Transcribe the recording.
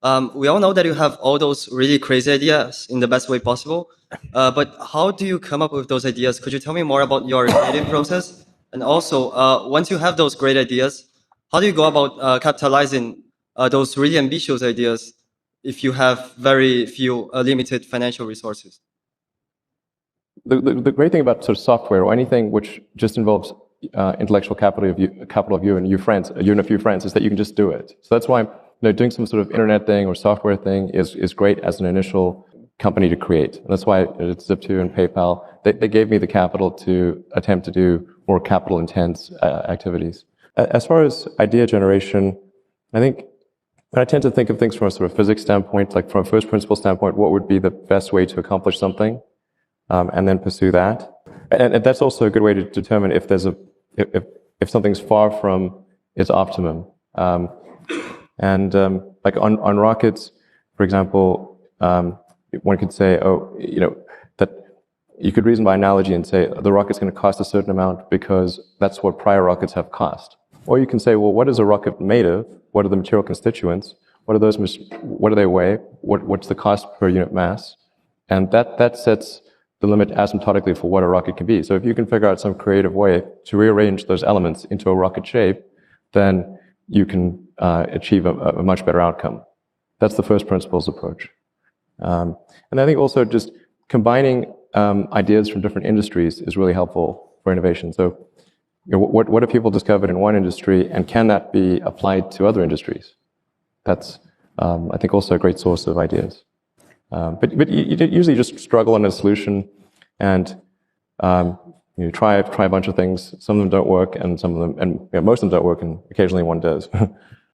We all know that you have all those really crazy ideas in the best way possible. But how do you come up with those ideas? Could you tell me more about your creative process? And also, once you have those great ideas, how do you go about capitalizing those really ambitious ideas if you have very few limited financial resources? The great thing about sort of software or anything which just involves intellectual capital of you and you and a few friends, is that you can just do it. So that's why doing some sort of internet thing or software thing is great as an initial company to create. And that's why it's Zip2 and PayPal. They gave me the capital to attempt to do more capital intense activities. As far as idea generation, I think I tend to think of things from a sort of physics standpoint, like from a first principle standpoint, what would be the best way to accomplish something, and then pursue that. And that's also a good way to determine if there's if something's far from its optimum. Like on rockets, for example, one could say, that you could reason by analogy and say the rocket's going to cost a certain amount because that's what prior rockets have cost. Or you can say, well, what is a rocket made of? What are the material constituents? What do they weigh? What's the cost per unit mass? And that sets the limit asymptotically for what a rocket can be. So if you can figure out some creative way to rearrange those elements into a rocket shape, then you can achieve a much better outcome. That's the first principles approach. And I think also just combining ideas from different industries is really helpful for innovation. So what have people discovered in one industry, and can that be applied to other industries? That's, I think, also a great source of ideas. But you usually just struggle on a solution, and you try a bunch of things. Some of them don't work, and most of them don't work, and occasionally one does.